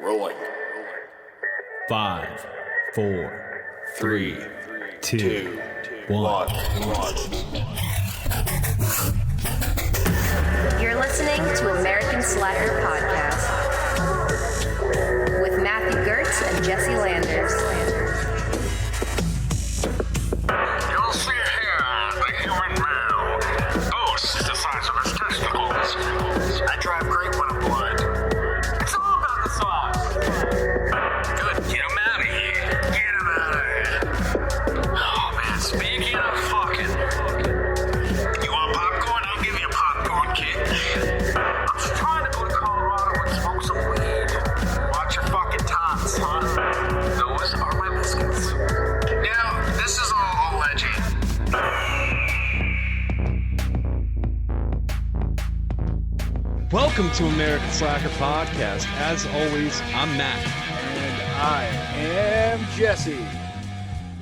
Rolling. 5, 4, 3, 2, 1. You're listening to American Slacker Podcast with Matthew Gertz and Jesse Landers. You'll see here the human male boasts the size of his testicles. I drive grape when I'm blood. It's all about the sauce. Good, get him out of here. Get him out of here. Oh man, speaking of fucking, you want popcorn? I'll give you a popcorn kit. I'm just trying to go to Colorado and smoke some weed. Watch your fucking tots, huh? Those are my biscuits. Now, this is all alleged. Welcome to American Slacker Podcast. As always, I'm Matt. And I am Jesse.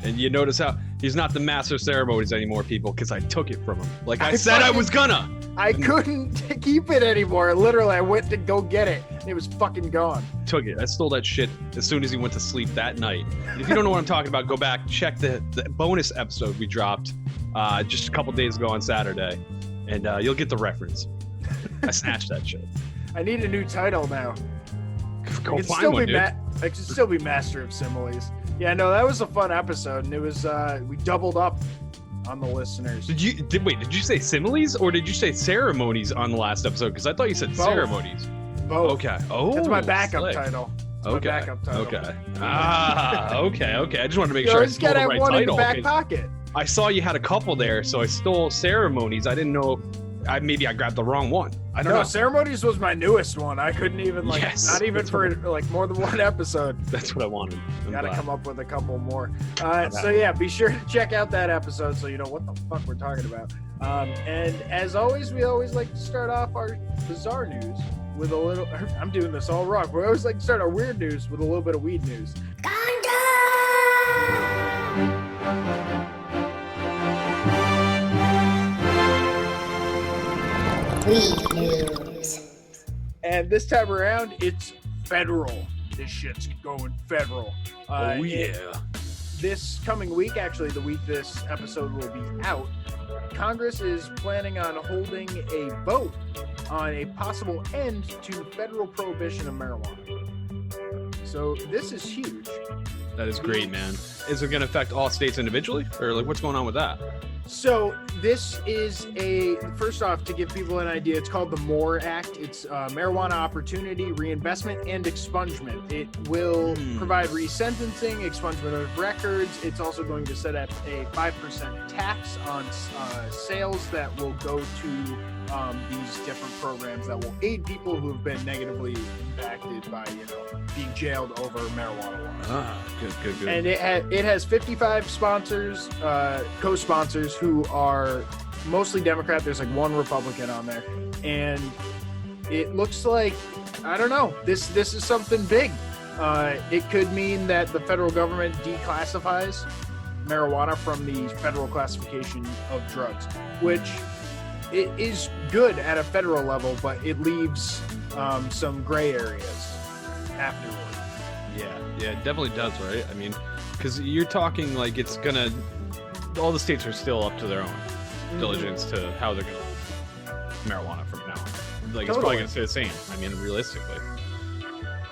And you notice how he's not the master of ceremonies anymore, people, because I took it from him. Like I said I was gonna. I couldn't keep it anymore. Literally, I went to go get it. And it was fucking gone. Took it. I stole that shit as soon as he went to sleep that night. And if you don't know what I'm talking about, go back, check the bonus episode we dropped just a couple days ago on Saturday, and you'll get the reference. I snatched that shit. I need a new title now. Go I can find still one, be dude. I can still be master of similes. Yeah, no, that was a fun episode, and it was we doubled up on the listeners. Did you say similes or did you say ceremonies on the last episode? Because I thought you said Both. ceremonies. Both. Okay. Oh, That's my backup slick. title. That's Okay. my backup title. Okay. Okay. I just wanted to make You sure I always stole gotta the have right one title. in the back Okay. pocket. I saw you had a couple there, so I stole ceremonies. I didn't know. Maybe I grabbed the wrong one. I don't No, know. ceremonies was my newest one. I couldn't even Yes, not even that's for like more than one episode. That's what I wanted. I'm Gotta glad. come up with a couple more. So yeah, be sure to check out that episode so you know what the fuck we're talking about. And as always, we always like to start off our bizarre news with a little. I'm doing this all wrong. We always like to start our weird news with a little bit of weed news. Weed news. And this time around, it's federal. This shit's going federal. Oh yeah. This coming week, actually, the week this episode will be out, Congress is planning on holding a vote on a possible end to federal prohibition of marijuana. So this is huge. That is great, man. Is it going to affect all states individually, or like what's going on with that? So this is first off, to give people an idea, it's called the MORE Act. It's Marijuana Opportunity, Reinvestment, and Expungement. It will provide resentencing, expungement of records. It's also going to set up a 5% tax on sales that will go to these different programs that will aid people who have been negatively impacted by, being jailed over marijuana laws. Ah, good. And it has 55 sponsors, co-sponsors who are mostly Democrat. There's like one Republican on there, and it looks like, I don't know, this is something big. It could mean that the federal government declassifies marijuana from the federal classification of drugs, which it is good at a federal level, but it leaves some gray areas afterward. Yeah, it definitely does, right? I mean, because you're talking like it's gonna. All the states are still up to their own diligence to how they're gonna marijuana from now on. Like it's probably gonna stay the same. I mean, realistically.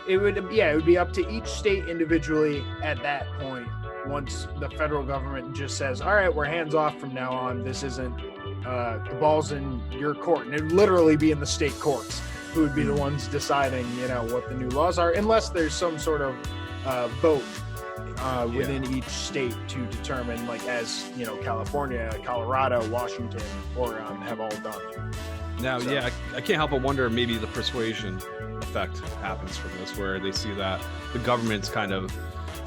It would be up to each state individually at that point. Once the federal government just says, all right, we're hands off from now on. This isn't the ball's in your court. And it would literally be in the state courts who would be the ones deciding, what the new laws are, unless there's some sort of vote within each state to determine, like as, California, Colorado, Washington, Oregon have all done. Now, I can't help but wonder maybe the persuasion effect happens from this, where they see that the government's kind of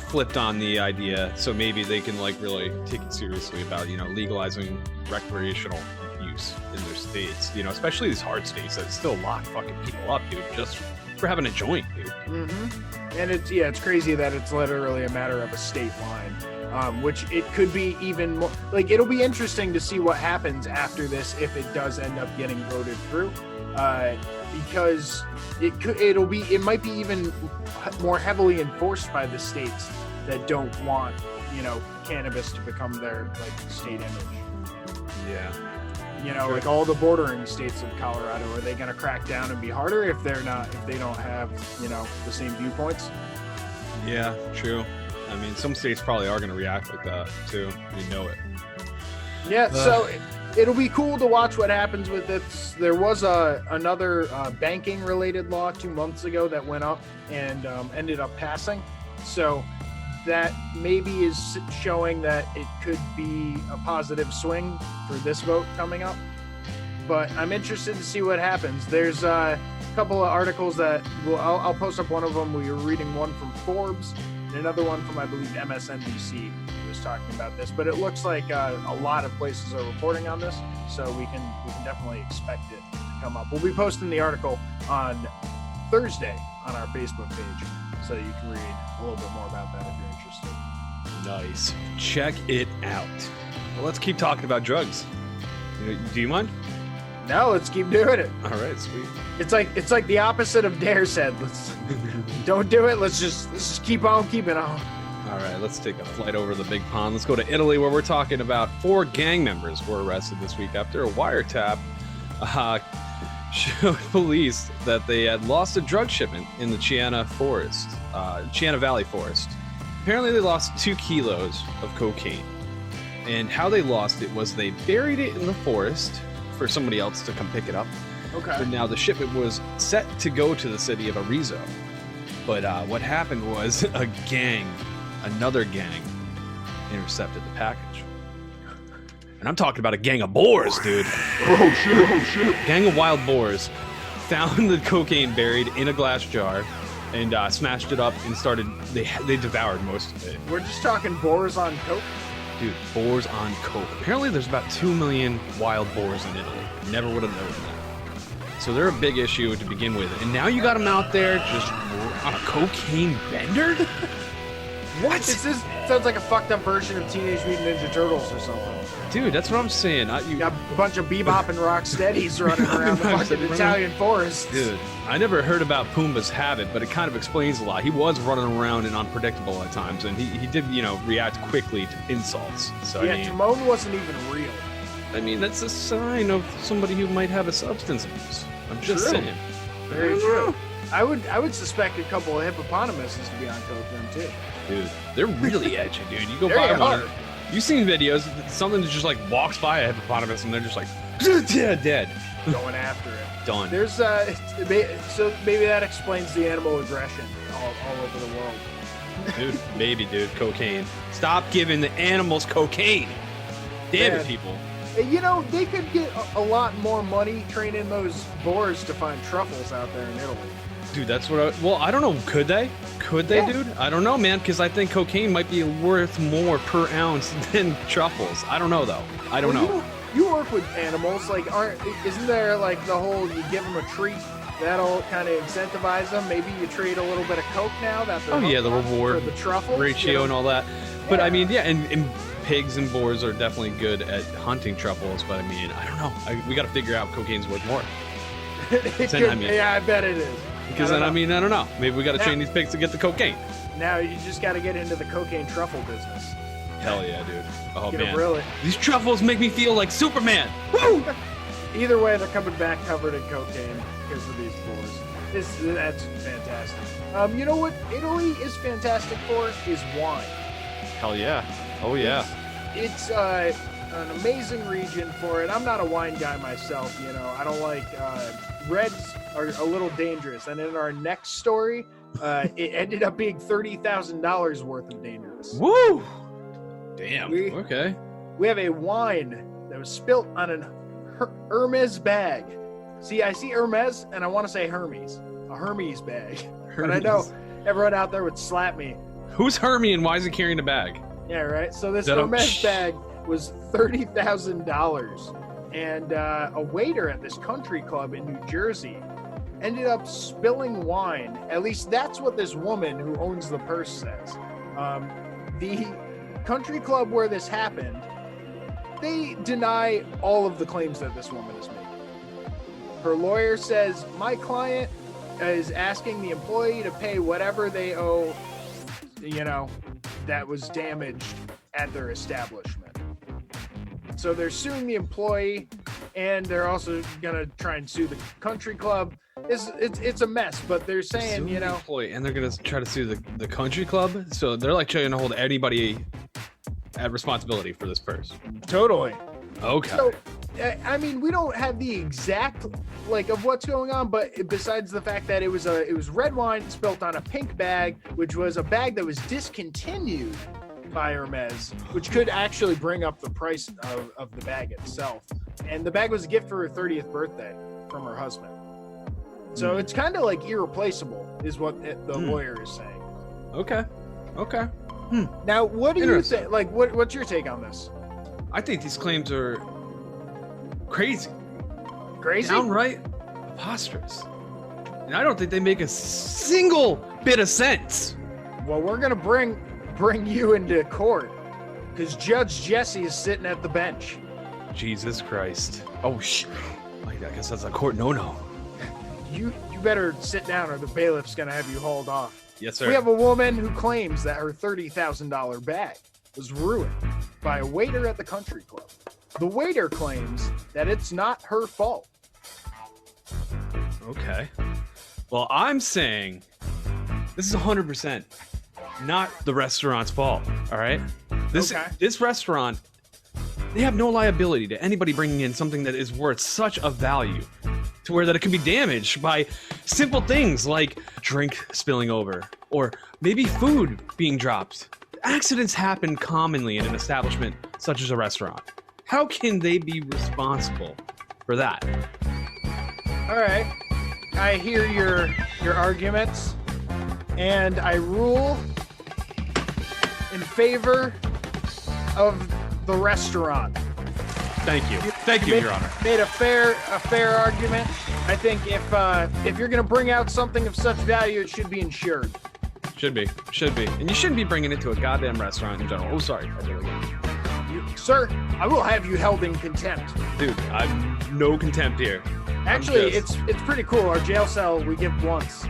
flipped on the idea, so maybe they can like really take it seriously about legalizing recreational use in their states. Especially these hard states that still lock fucking people up, dude, just for having a joint, dude. Mm-hmm. And it's crazy that it's literally a matter of a state line. Which it could be even more, like, it'll be interesting to see what happens after this if it does end up getting voted through. because it might be even more heavily enforced by the states that don't want, cannabis to become their like state image. Yeah. Sure. Like all the bordering states of Colorado, are they going to crack down and be harder if they don't have, the same viewpoints? Yeah, true. I mean, some states probably are going to react like that too. You know it. Yeah. So it'll be cool to watch what happens with this. There was another banking related law 2 months ago that went up and ended up passing. So that maybe is showing that it could be a positive swing for this vote coming up. But I'm interested to see what happens. There's a couple of articles that I'll post up one of them. We were reading one from Forbes and another one from, I believe, MSNBC was talking about this. But it looks like a lot of places are reporting on this, so we can definitely expect it to come up. We'll be posting the article on Thursday on our Facebook page, so you can read a little bit more about that if you're interested. Nice. Check it out. Well, let's keep talking about drugs. Do you mind? No, let's keep doing it. All right, sweet. It's like the opposite of Dare said. Let's don't do it. Let's just keep on keeping on. All right, let's take a flight over the big pond. Let's go to Italy, where we're talking about 4 gang members were arrested this week after a wiretap showed police that they had lost a drug shipment in the Chiana Valley forest. Apparently, they lost 2 kilos of cocaine. And how they lost it was they buried it in the forest for somebody else to come pick it up. Okay. But now the shipment was set to go to the city of Arezzo. But what happened was another gang, intercepted the package. And I'm talking about a gang of boars, dude. Oh shit. Gang of wild boars found the cocaine buried in a glass jar and smashed it up and they devoured most of it. We're just talking boars on coke? Dude, boars on coke. Apparently there's about 2 million wild boars in Italy. Never would have known that. So they're a big issue to begin with. And now you got them out there just on a cocaine bender? What? This sounds like a fucked up version of Teenage Mutant Ninja Turtles or something. Dude, that's what I'm saying. You got a bunch of bebop and rock steadies running around the fucking Italian forest. Dude, I never heard about Pumbaa's habit, but it kind of explains a lot. He was running around and unpredictable at times, and he did, react quickly to insults. So yeah, Timon wasn't even real. I mean, that's a sign of somebody who might have a substance abuse. I'm just saying. Very true. I would suspect a couple of hippopotamuses to be on coke then too. Dude, they're really edgy, dude. You go buy one. You've seen videos, something that just like walks by a hippopotamus and they're just like, dead. Going after it. Done. There's so maybe that explains the animal aggression all over the world. Dude, maybe, dude. Cocaine. Stop giving the animals cocaine. Damn it, people. They could get a lot more money training those boars to find truffles out there in Italy. Dude, that's what I don't know. Could they? Dude? I don't know, man, because I think cocaine might be worth more per ounce than truffles. I don't know, though. I don't know. You work with animals. Isn't there like the whole you give them a treat that'll kind of incentivize them? Maybe you trade a little bit of coke now that they're the reward for the truffles ratio and all that. But I mean, yeah, and pigs and boars are definitely good at hunting truffles. But I mean, I don't know. We got to figure out cocaine's worth more. Yeah, I bet it is. Because then, I don't know. Maybe we got to train these pigs to get the cocaine. Now you just got to get into the cocaine truffle business. Hell yeah, dude. Oh, man. Really. These truffles make me feel like Superman. Woo! Either way, they're coming back covered in cocaine because of these boars. That's fantastic. You know what Italy is fantastic for is wine. Hell yeah. Oh, yeah. It's an amazing region for it. I'm not a wine guy myself, I don't like reds are a little dangerous. And in our next story, it ended up being $30,000 worth of dangerous. Woo! Damn. Okay. We have a wine that was spilt on an Hermes bag. See, I see Hermes and I want to say Hermes. A Hermes bag. Hermes. But I know everyone out there would slap me. Who's Hermes and why is he carrying a bag? Yeah, right. So this Hermes bag was $30,000. And a waiter at this country club in New Jersey ended up spilling wine. At least that's what this woman who owns the purse says. The country club where this happened, they deny all of the claims that this woman is making. Her lawyer says, my client is asking the employee to pay whatever they owe, that was damaged at their establishment. So they're suing the employee, and they're also gonna try and sue the country club. It's a mess, but they're saying, The employee, and they're gonna try to sue the country club. So they're like trying to hold anybody at responsibility for this purse. Totally. Okay. So, I mean, we don't have the exact of what's going on, but besides the fact that it was red wine spilt on a pink bag, which was a bag that was discontinued by Hermes, which could actually bring up the price of the bag itself. And the bag was a gift for her 30th birthday from her husband. So it's kind of like irreplaceable, is what the lawyer is saying. Okay. Now, what do you think? What's your take on this? I think these claims are crazy. Crazy? Downright preposterous. And I don't think they make a single bit of sense. Well, we're gonna bring you into court because Judge Jesse is sitting at the bench. Jesus Christ. Oh, I guess that's a court no-no. You better sit down or the bailiff's gonna have you hauled off. Yes, sir. We have a woman who claims that her $30,000 bag was ruined by a waiter at the country club. The waiter claims that it's not her fault. Okay. Well, I'm saying this is 100% not the restaurant's fault, all right? This restaurant, they have no liability to anybody bringing in something that is worth such a value to where that it can be damaged by simple things like drink spilling over or maybe food being dropped. Accidents happen commonly in an establishment such as a restaurant. How can they be responsible for that? All right. I hear your arguments, and I rule in favor of the restaurant. Thank you, Your Honor. Made a fair argument. I think if you're gonna bring out something of such value, it should be insured. Should be. And you shouldn't be bringing it to a goddamn restaurant in general. Oh, sorry. I did it again. Sir, I will have you held in contempt. Dude, I've no contempt here. Actually, it's pretty cool. Our jail cell we give once.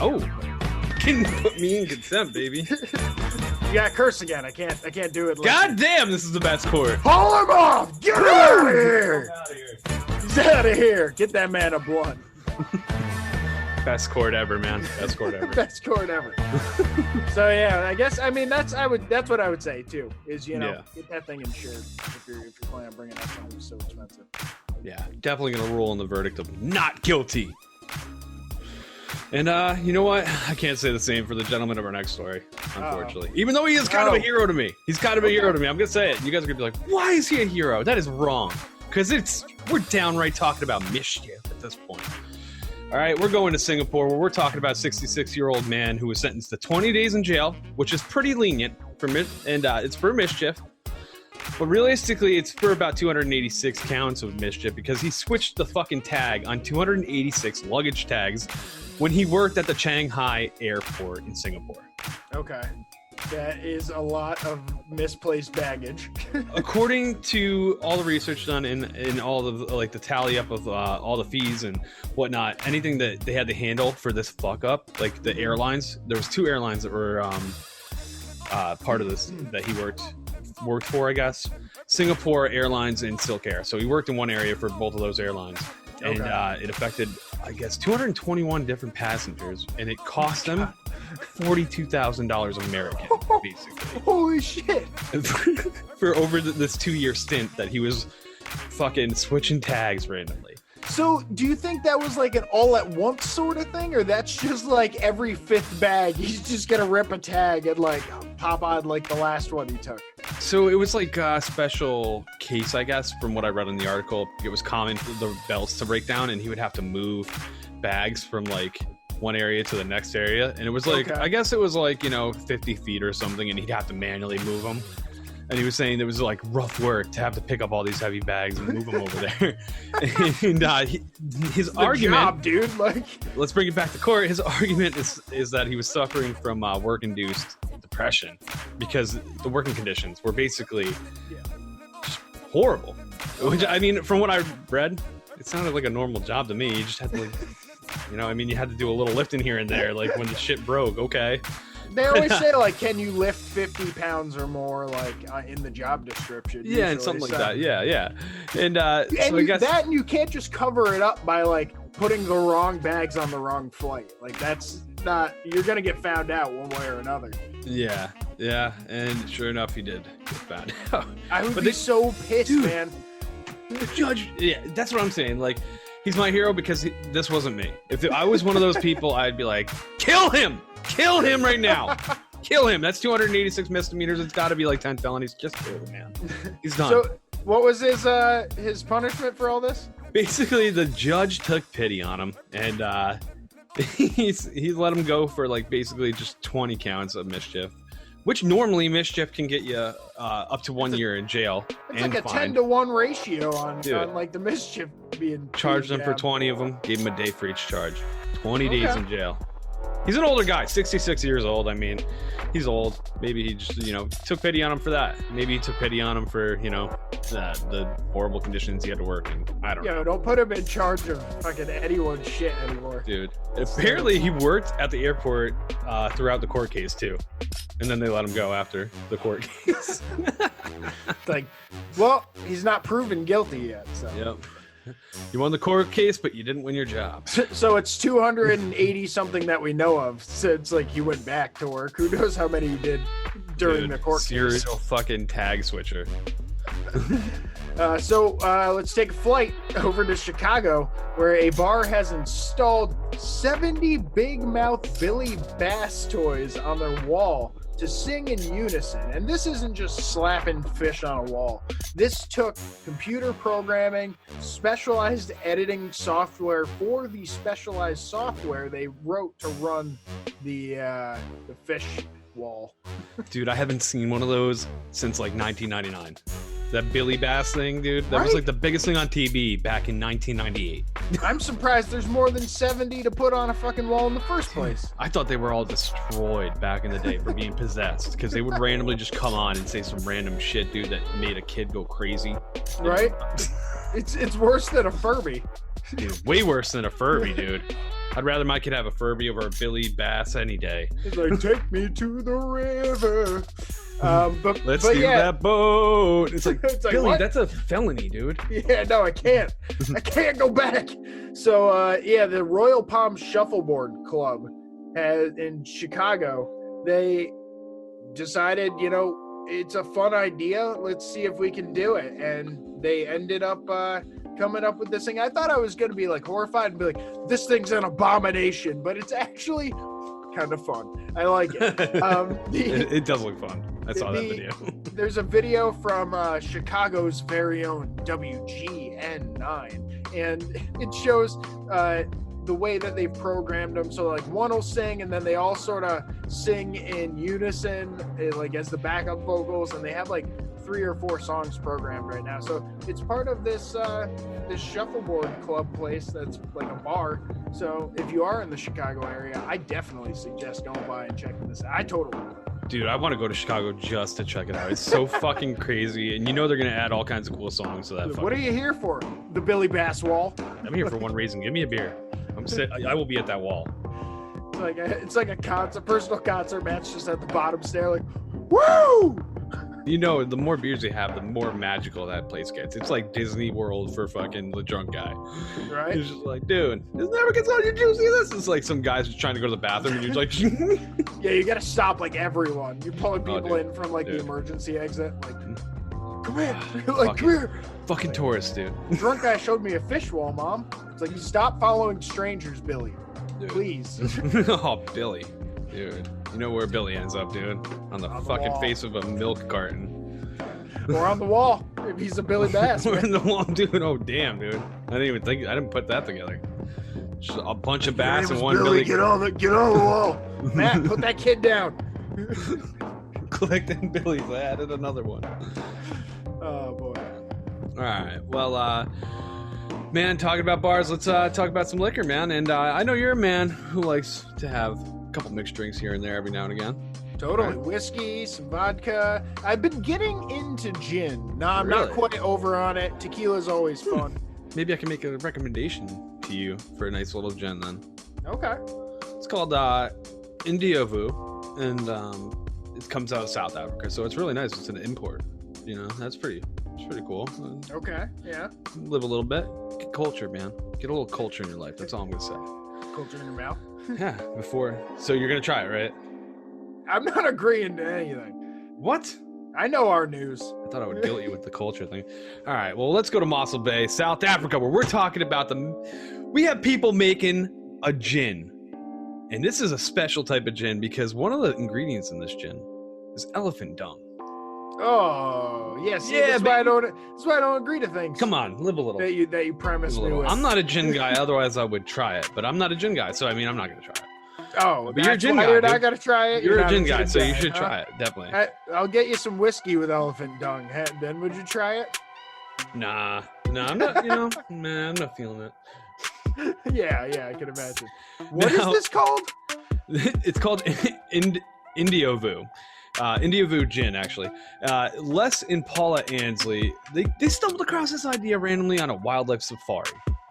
Oh, can put me in contempt, baby. You got to curse again. I can't do it. God damn, this is the best court. Haul him off! Get him out of here! He's out of here. Get that man a blunt. Best court ever, man. Best court ever. Best court ever. So yeah, I guess that's what I would say too. Is get that thing insured if you're planning on bringing up something that's so expensive. Yeah, definitely gonna rule in the verdict of not guilty. And you know what? I can't say the same for the gentleman of our next story, unfortunately. Even though he is kind of a hero to me. He's kind of a hero to me. I'm gonna say it. You guys are gonna be like, why is he a hero? That is wrong. Because we're downright talking about mischief at this point. All right, we're going to Singapore where we're talking about a 66-year-old man who was sentenced to 20 days in jail, which is pretty lenient it's for mischief. But realistically, it's for about 286 counts of mischief because he switched the fucking tag on 286 luggage tags when he worked at the Shanghai airport in Singapore. Okay. That is a lot of misplaced baggage. According to all the research done in all of the tally up of all the fees and whatnot, anything that they had to handle for this fuck up, like the airlines, there was 2 airlines that were part of this that he worked for, I guess. Singapore Airlines and Silk Air. So he worked in one area for both of those airlines. And it affected, I guess, 221 different passengers, and it cost them $42,000 American, basically. Holy shit! For over this 2-year stint that he was fucking switching tags randomly. So, do you think that was like an all-at-once sort of thing, or that's just like every 5th bag he's just gonna rip a tag and like pop on like the last one he took? So it was like a special case, I guess, from what I read in the article. It was common for the belts to break down, and he would have to move bags from like one area to the next area. And it was like, I guess it was like, 50 feet or something, and he'd have to manually move them. And he was saying it was like rough work to have to pick up all these heavy bags and move them over there. And his argument, job, dude. Like, let's bring it back to court. His argument is that he was suffering from work-induced depression because the working conditions were basically just horrible. Which, I mean, from what I read, It sounded like a normal job to me. You just had to, like, you know, I mean, you had to do a little lifting here and there, like when the shit broke. Okay. They always say, like, can you lift 50 pounds or more, like, in the job description? Yeah, and something like that. Yeah. And so I guess that, and you can't just cover it up by, like, putting the wrong bags on the wrong flight. Like, that's not, you're going to get found out one way or another. Yeah. And sure enough, he did get found out. I would be so pissed, dude, man. The judge, yeah, that's what I'm saying. Like, he's my hero because this wasn't me. If I was one of those people, I'd be like, kill him right now. Kill him. That's 286 misdemeanors. It's got to be like 10 felonies. Just kill the man. He's done. So, what was his punishment for all this? Basically, the judge took pity on him, and he's let him go for, like, basically just 20 counts of mischief, which normally mischief can get you up to 1 year in jail. It's and like a fined. 10-to-1 ratio on like the mischief being Charged him for 20 of them. Gave him a day for each charge. 20 days in jail. He's an older guy, 66 years old. I mean, he's old. Maybe he just, you know, took pity on him for that. Maybe he took pity on him for, you know, the horrible conditions he had to work in. I don't know. Don't put him in charge of fucking anyone's shit anymore. Dude, apparently he worked at the airport throughout the court case, too. And then they let him go after the court case. Like, well, he's not proven guilty yet, so. Yep. You won the court case, but you didn't win your job. So it's 280 something that we know of since, like, he went back to work. Who knows how many he did during the court case. Serial fucking tag switcher. So let's take a flight over to Chicago, where a bar has installed 70 big mouth Billy Bass toys on their wall to sing in unison. And this isn't just slapping fish on a wall. This took computer programming, specialized editing software for the specialized software they wrote to run the fish wall. Dude, I haven't seen one of those since like 1999. That Billy Bass thing, dude. That was like the biggest thing on TV back in 1998. I'm surprised there's more than 70 to put on a fucking wall in the first place. I thought they were all destroyed back in the day for being possessed, because they would randomly just come on and say some random shit, dude, that made a kid go crazy. Right? It's worse than a Furby. Dude, way worse than a Furby, dude. I'd rather my kid have a Furby over a Billy Bass any day. It's like, take me to the river. Let's do that boat. It's like, Billy, what? that's a felony, dude. Yeah, no, I can't. I can't go back. So, the Royal Palm Shuffleboard Club in Chicago, they decided, it's a fun idea. Let's see if we can do it. And they ended up coming up with this thing. I thought I was going to be like horrified and be like, this thing's an abomination, but it's actually kind of fun. I like it. It does look fun. I saw that video. There's a video from Chicago's very own WGN9, and it shows the way that they programmed them. So, like, one will sing, and then they all sort of sing in unison, like as the backup vocals, and they have like 3 or 4 songs programmed right now. So it's part of this this shuffleboard club place that's like a bar. So if you are in the Chicago area, I definitely suggest going by and checking this out. I totally would. Dude, I want to go to Chicago just to check it out. It's so fucking crazy, and they're gonna add all kinds of cool songs to that. What are you here for? The Billy Bass wall? I'm here for one reason. Give me a beer. I will be at that wall. It's like a concert, personal concert match, just at the bottom stair, like, woo! The more beers you have, the more magical that place gets. It's like Disney World for fucking the drunk guy. Right? He's just like, dude, this never gets on your juicy. This is like some guy's just trying to go to the bathroom, and you're like, yeah, you gotta stop like everyone. You're pulling people in from like the emergency exit. Like, come here, come here. Fucking tourist, dude. Drunk guy showed me a fish wall, Mom. It's like, stop following strangers, Billy. Dude. Please. Oh, Billy. Dude, you know where Billy ends up, dude? On the fucking face of a milk carton. Or on the wall, if he's a Billy Bass. Or in the wall, dude. Oh, damn, dude. I didn't put that together. Just a bunch of bass and one Billy. Get on the wall. Matt, put that kid down. Clicked in Billy's. I added another one. Oh, boy. All right. Well, man, talking about bars, let's talk about some liquor, man. And I know you're a man who likes to have a couple mixed drinks here and there every now and again. Totally. Right. Whiskey, some vodka. I've been getting into gin. No, I'm Really? not quite over on it. Tequila's always fun. maybe I can make a recommendation to you for a nice little gin then. Okay. It's called Indiovu, and it comes out of South Africa, so it's really nice. It's an import. You know, it's pretty cool. Okay. Yeah. Live a little bit. Get culture, man. Get a little culture in your life. That's all I'm gonna say. Culture in your mouth. Yeah. So you're gonna try it, right? I'm not agreeing to anything. What? I know our news. I thought I would guilt you with the culture thing. All right, well, let's go to Mossel Bay, South Africa, where we're talking about we have people making a gin. And this is a special type of gin because one of the ingredients in this gin is elephant dung. Oh, yes. Yeah, that's why I don't agree to things. Come on, live a little. That you premise me with. I'm not a gin guy, otherwise I would try it. But I'm not a gin guy, so I mean, I'm not going to try it. Oh, but you're a gin guy. I gotta try it. You're a gin guy, so you should try it, definitely. I'll get you some whiskey with elephant dung. Ben, would you try it? Nah, I'm not. I'm not feeling it. yeah, I can imagine. What is this called? It's called Indiovu. Indiovu gin, actually. Les and Paula Ansley, they stumbled across this idea randomly on a wildlife safari.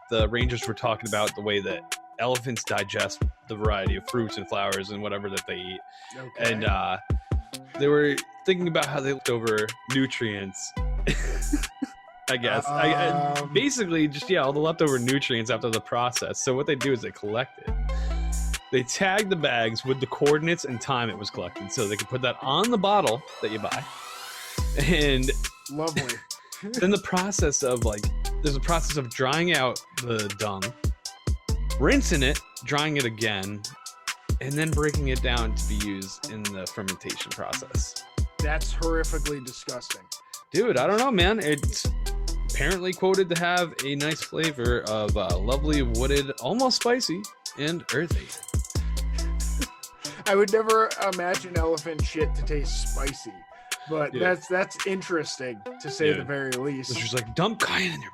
The rangers were talking about the way that elephants digest the variety of fruits and flowers and whatever that they eat. Okay. And they were thinking about how they looked over nutrients. I guess. Basically, just, all the leftover nutrients after the process. So what they do is they collect it. They tag the bags with the coordinates and time it was collected. So they can put that on the bottle that you buy. And lovely. Then there's a process of drying out the dung, rinsing it, drying it again, and then breaking it down to be used in the fermentation process. That's horrifically disgusting. Dude, I don't know, man. It's apparently quoted to have a nice flavor of lovely wooded, almost spicy, and earthy. I would never imagine elephant shit to taste spicy. But that's interesting to say the very least. It's just like dump cayenne in there,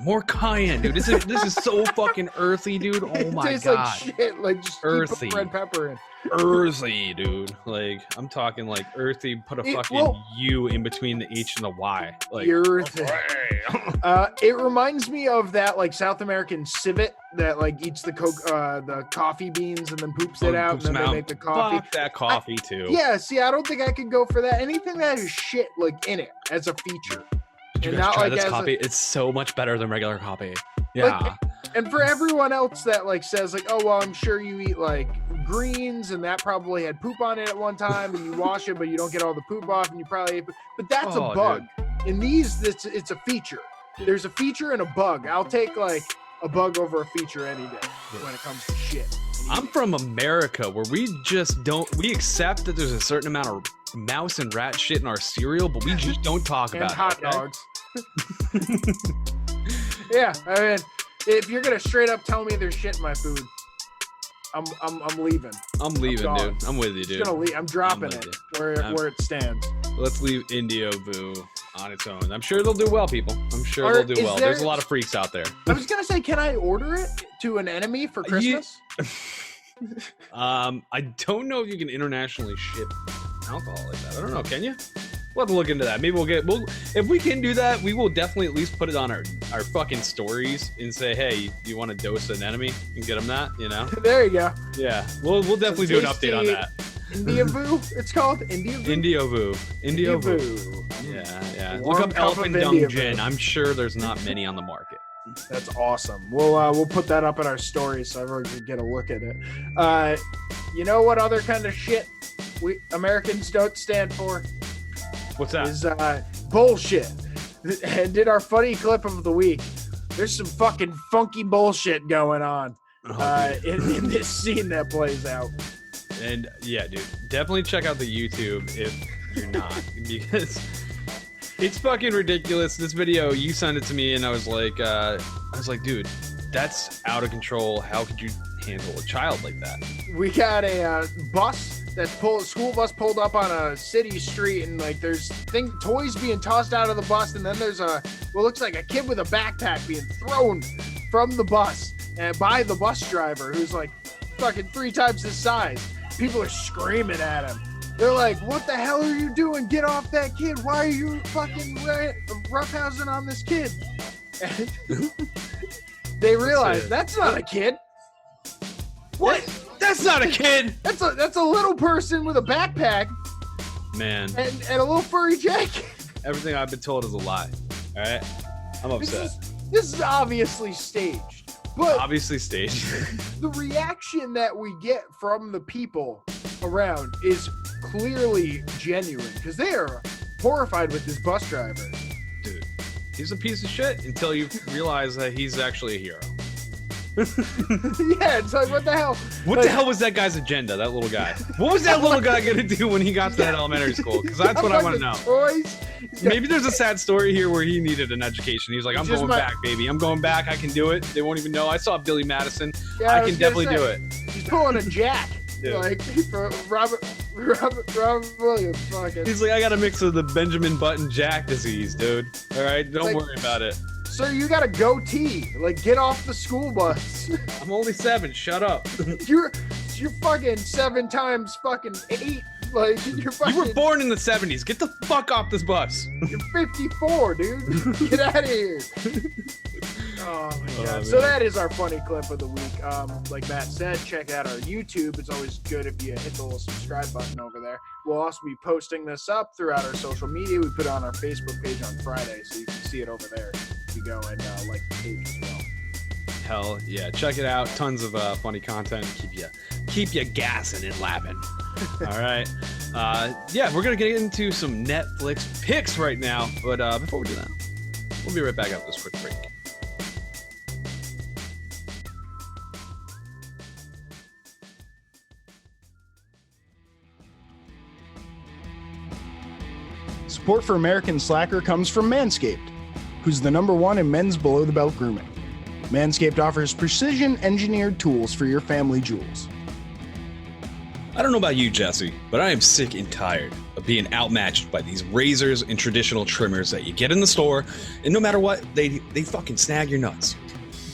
more cayenne, dude. This is so fucking earthy, dude. Oh my god, tastes like shit. Like just earthy, put red pepper in. Earthy, dude. Like I'm talking like earthy. Put a fucking U in between the H and the Y. Like earthy. It reminds me of that like South American civet that like eats the coffee beans and then poops it out and then they make the coffee. Fuck that coffee too. Yeah, see, I don't think I could go for that. Anything that has shit like in it as a feature. Did you guys try this coffee? It's so much better than regular coffee. Yeah. Like, and for everyone else that like says like, oh well, I'm sure you eat like greens and that probably had poop on it at one time and you wash it but you don't get all the poop off and you probably but that's a bug. Dude. In these it's a feature. There's a feature and a bug. I'll take like a bug over a feature any day when it comes to shit. I'm from America where we accept that there's a certain amount of mouse and rat shit in our cereal, but we just don't talk about hot dogs. Yeah, I mean, if you're gonna straight up tell me there's shit in my food, I'm leaving. I'm leaving, dude. I'm with you, dude. I'm dropping it where it stands. Let's leave Indiovu on its own. I'm sure they'll do well, people. I'm sure they'll do well. There's a lot of freaks out there. I was gonna say, can I order it to an enemy for Christmas? I don't know if you can internationally ship alcohol like that. I don't know. Can you? We'll have to look into that. Maybe if we can do that, we will definitely at least put it on our fucking stories and say, hey, you want to dose an enemy and get them that, you know? There you go. Yeah, we'll definitely do an update on that. Indiovu, it's called Indiovu. Indiovu. Yeah. Look up elephant dung gin. I'm sure there's not many on the market. That's awesome. We'll put that up in our stories so everyone can get a look at it. You know what other kind of shit we Americans don't stand for? What's that? Is bullshit. And did our funny clip of the week. There's some fucking funky bullshit going on in this scene that plays out. And yeah, dude, definitely check out the YouTube if you're not, because it's fucking ridiculous. This video, you sent it to me, and I was like, dude, that's out of control. How could you handle a child like that? We got a school bus pulled up on a city street, and like there's toys being tossed out of the bus, and then there's what looks like a kid with a backpack being thrown from the bus and by the bus driver, who's like fucking 3 times his size. People are screaming at him. They're like, what the hell are you doing? Get off that kid. Why are you fucking roughhousing on this kid? And they realize that's not a kid. What? That's not a kid. That's a little person with a backpack, man, and a little furry jacket. Everything I've been told is a lie. All right, I'm upset. This is obviously staged, but obviously staged. The reaction that we get from the people around is clearly genuine because they are horrified with this bus driver. Dude, he's a piece of shit until you realize that he's actually a hero. Yeah, it's like, what the hell? What the hell was that guy's agenda, that little guy? What was that little guy going to do when he got to that elementary school? Because that's what I want to know. Toys. Maybe there's a sad story here where he needed an education. He's like, I'm going back, baby. I'm going back. I can do it. They won't even know. I saw Billy Madison. Yeah, I can definitely do it. He's pulling a jack. Dude. Like, for Robert Williams. Fucking. He's like, I got a mix of the Benjamin Button Jack disease, dude. All right? Don't worry about it. Sir, you got a goatee. Like, get off the school bus. I'm only 7. Shut up. You're fucking 7 times fucking 8. Like, you're fucking... You were born in the 70s. Get the fuck off this bus. You're 54, dude. Get out of here. Oh, my God. So that is our funny clip of the week. Like Matt said, check out our YouTube. It's always good if you hit the little subscribe button over there. We'll also be posting this up throughout our social media. We put it on our Facebook page on Friday, so you can see it over there if you go and like the page as well. Hell yeah, check it out. Tons of funny content. Keep you gassing and laughing. All right. Yeah, we're gonna get into some Netflix picks right now, but before we do that, we'll be right back after this quick break. Support for American Slacker comes from Manscaped, who's the #1 in men's below-the-belt grooming. Manscaped offers precision-engineered tools for your family jewels. I don't know about you, Jesse, but I am sick and tired of being outmatched by these razors and traditional trimmers that you get in the store, and no matter what, they fucking snag your nuts.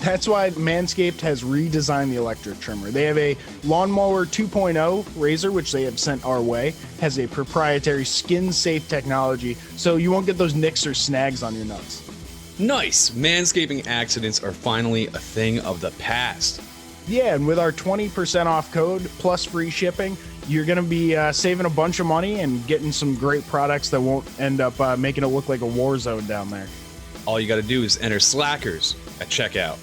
That's why Manscaped has redesigned the electric trimmer. They have a Lawnmower 2.0 razor, which they have sent our way, has a proprietary skin-safe technology, so you won't get those nicks or snags on your nuts. Nice! Manscaping accidents are finally a thing of the past. Yeah, and with our 20% off code plus free shipping, you're going to be saving a bunch of money and getting some great products that won't end up making it look like a war zone down there. All you got to do is enter Slackers at checkout.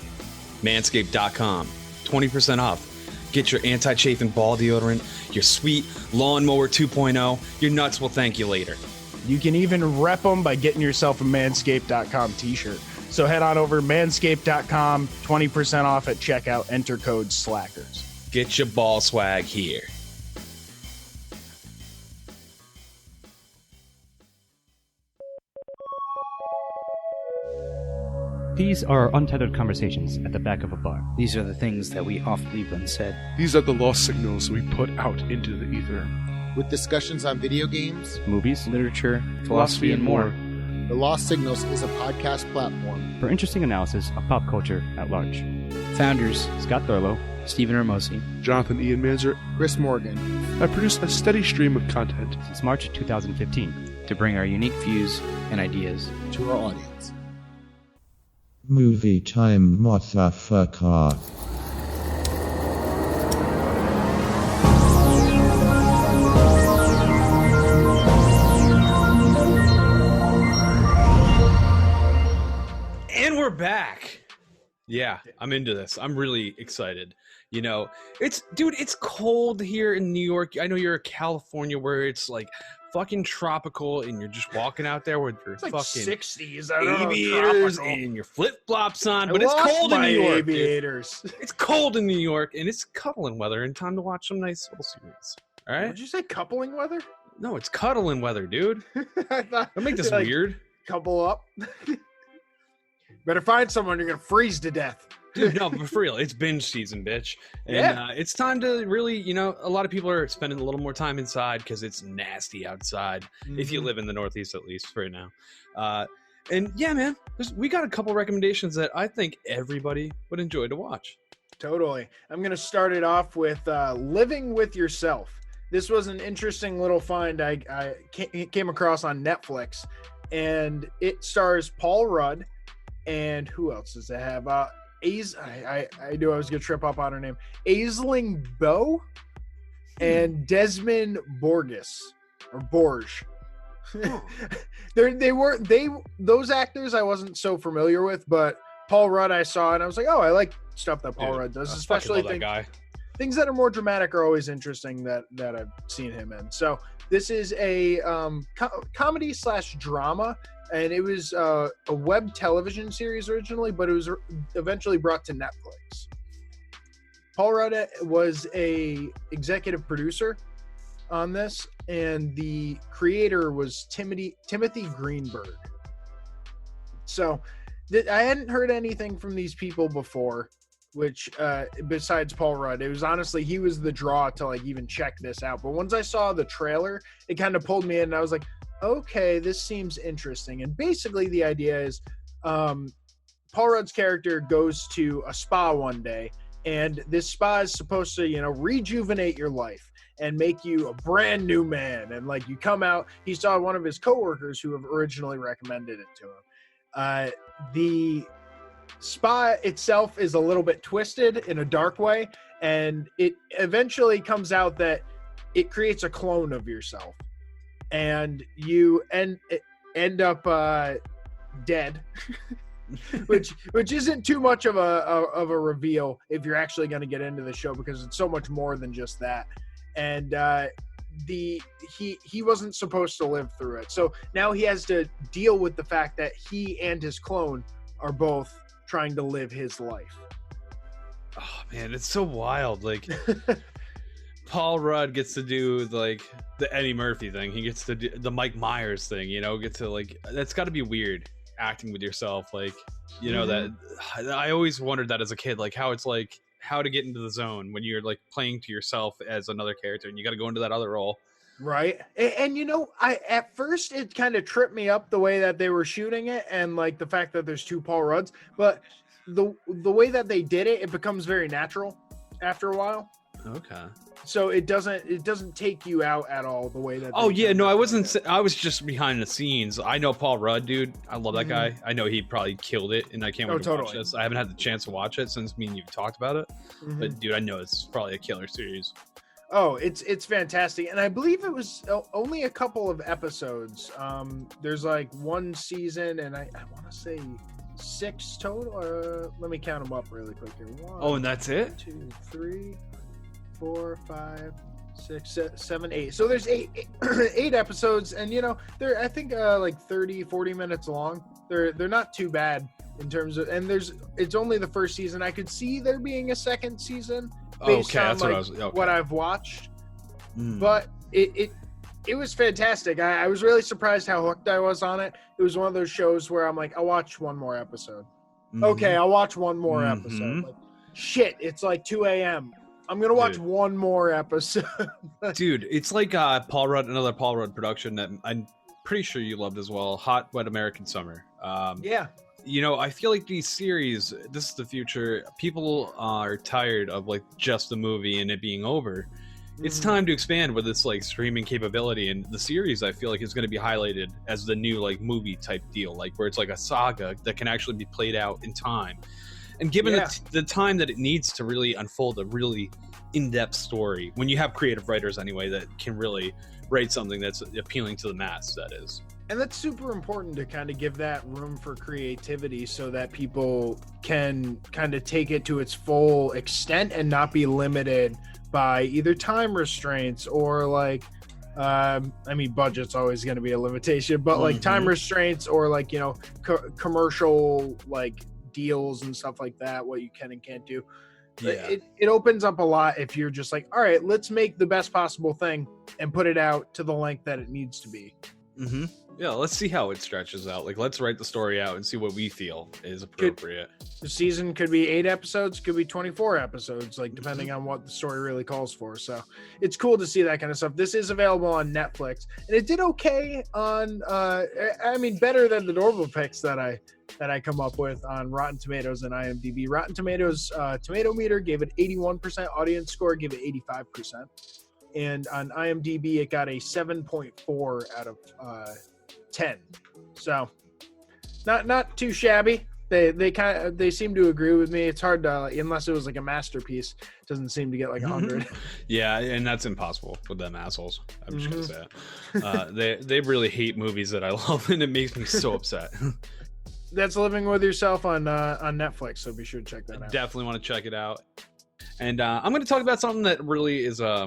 Manscaped.com. 20% off. Get your anti-chafing ball deodorant, your sweet Lawnmower 2.0. Your nuts will thank you later. You can even rep them by getting yourself a Manscaped.com t-shirt. So head on over to Manscaped.com, 20% off at checkout, enter code SLACKERS. Get your ball swag here. These are untethered conversations at the back of a bar. These are the things that we oft leave unsaid. These are the lost signals we put out into the ether. With discussions on video games, Movies, Literature, philosophy, and more. The Lost Signals is a podcast platform for interesting analysis of pop culture at large. Founders, Scott Thurlow, Stephen Hermosi, Jonathan Ian Manzer, Chris Morgan. I produce a steady stream of content since March 2015 to bring our unique views and ideas to our audience. Movie time, motherfucker. And we're back. Yeah, I'm into this. I'm really excited. You know, it's cold here in New York. I know you're in California where it's like fucking tropical and you're just walking out there with your fucking 60s, aviators and your flip-flops on, but it's cold in New York. Aviators. It's cold in New York and it's cuddling weather and time to watch some nice little series. All right? Did you say coupling weather? No, it's cuddling weather, dude. I thought Don't make this like, weird. Couple up. Better find someone, you're gonna freeze to death. Dude, no, but for real, it's binge season, bitch. And it's time to really, you know, a lot of people are spending a little more time inside because it's nasty outside, if you live in the Northeast at least right now. And yeah, man, we got a couple recommendations that I think everybody would enjoy to watch. Totally. I'm going to start it off with Living with Yourself. This was an interesting little find I came across on Netflix, and it stars Paul Rudd and who else does it have? I knew I was gonna trip up on her name. Aisling Bow and Desmond Borges or Borge. Those actors I wasn't so familiar with, but Paul Rudd I saw and I was like, oh, I like stuff that Paul Rudd does, especially that guy. Things that are more dramatic are always interesting that I've seen him in. So this is a comedy / drama, and it was a web television series originally, but it was eventually brought to Netflix. Paul Rudd was a executive producer on this, and the creator was Timothy Greenberg. So I hadn't heard anything from these people before, which besides Paul Rudd, it was honestly, he was the draw to like even check this out. But once I saw the trailer, it kind of pulled me in and I was like, okay, this seems interesting. And basically the idea is Paul Rudd's character goes to a spa one day, and this spa is supposed to, rejuvenate your life and make you a brand new man. And like you come out, he saw one of his coworkers who have originally recommended it to him. The spa itself is a little bit twisted in a dark way, and it eventually comes out that it creates a clone of yourself, and you end up dead, which isn't too much of a reveal if you're actually going to get into the show, because it's so much more than just that. And he wasn't supposed to live through it, so now he has to deal with the fact that he and his clone are both trying to live his life. Oh man, it's so wild. Like Paul Rudd gets to do like the Eddie Murphy thing. He gets to do the Mike Myers thing, get to like, that's got to be weird acting with yourself. Like, that I always wondered that as a kid, like how it's like, how to get into the zone when you're like playing to yourself as another character and you got to go into that other role. Right. And at first it kind of tripped me up the way that they were shooting it, and like the fact that there's two Paul Rudds, but the way that they did it becomes very natural after a while. Okay. So it doesn't take you out at all the way that. Oh yeah, no, I wasn't. I was just behind the scenes. I know Paul Rudd, dude. I love that guy. I know he probably killed it, and I can't wait to watch this. I haven't had the chance to watch it since me and you talked about it, but dude, I know it's probably a killer series. Oh, it's fantastic, and I believe it was only a couple of episodes. There's like one season, and I want to say 6 total. Let me count them up really quick here. 1, and that's it? 2, 3, 4, 5, 6, 7, 8. So there's 8 episodes, and they're I think like 30-40 minutes long. They're not too bad in terms of, and it's only the first season. I could see there being a second season based on what I've watched, but it was fantastic. I was really surprised how hooked I was on it. It was one of those shows where I'm like, I'll watch one more episode. Okay, I'll watch one more episode. Like, shit, it's like 2 a.m. I'm gonna watch one more episode. Dude, it's like another Paul Rudd production that I'm pretty sure you loved as well. Hot Wet American Summer. Yeah. I feel like these series, this is the future. People are tired of like just the movie and it being over. It's time to expand with this like streaming capability, and the series I feel like is going to be highlighted as the new like movie type deal, like where it's like a saga that can actually be played out in time. And given the time that it needs to really unfold a really in-depth story, when you have creative writers anyway that can really write something that's appealing to the mass, that is. And that's super important to kind of give that room for creativity so that people can kind of take it to its full extent and not be limited by either time restraints or like, budget's always going to be a limitation, but like time restraints or like, commercial like deals and stuff like that, what you can and can't do. Yeah. It opens up a lot if you're just like, all right, let's make the best possible thing and put it out to the length that it needs to be. Yeah, let's see how it stretches out. Like, let's write the story out and see what we feel is appropriate. The season could be 8 episodes, could be 24 episodes, like depending on what the story really calls for. So it's cool to see that kind of stuff. This is available on Netflix, and it did okay on, better than the normal picks that I come up with on Rotten Tomatoes and IMDb. Rotten Tomatoes tomato meter gave it 81%, audience score gave it 85%. And on IMDb, it got a 7.4 out of 10. So not too shabby. They seem to agree with me. It's hard to, unless it was like a masterpiece, it doesn't seem to get like 100. Yeah, and that's impossible with them assholes. I'm just gonna say it. They really hate movies that I love, and it makes me so upset. That's Living with Yourself on Netflix, so be sure to check that out. Definitely want to check it out. And I'm going to talk about something that really is I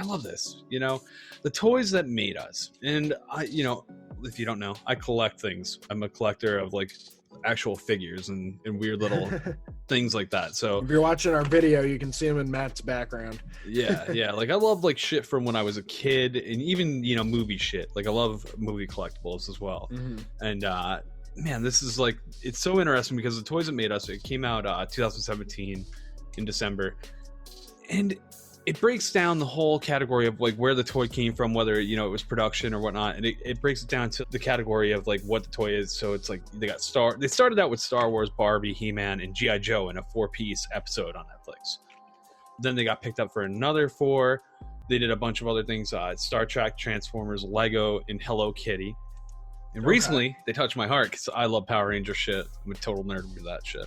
love this, the toys that made us. And I, if you don't know, I collect things. I'm a collector of like actual figures and weird little things like that. So if you're watching our video, you can see them in Matt's background. Yeah. Like I love like shit from when I was a kid, and even movie shit. Like I love movie collectibles as well. And man, this is like, it's so interesting because the toys that made us, it came out 2017 in December, and it breaks down the whole category of like where the toy came from, whether it was production or whatnot, and it breaks it down to the category of like what the toy is. So it's like they started out with Star Wars, Barbie, He-Man, and G.I. Joe in a 4-piece episode on Netflix. Then they got picked up for another 4. They did a bunch of other things, Star Trek, Transformers, Lego, and Hello Kitty. And recently, they touched my heart because I love Power Ranger shit. I'm a total nerd with that shit.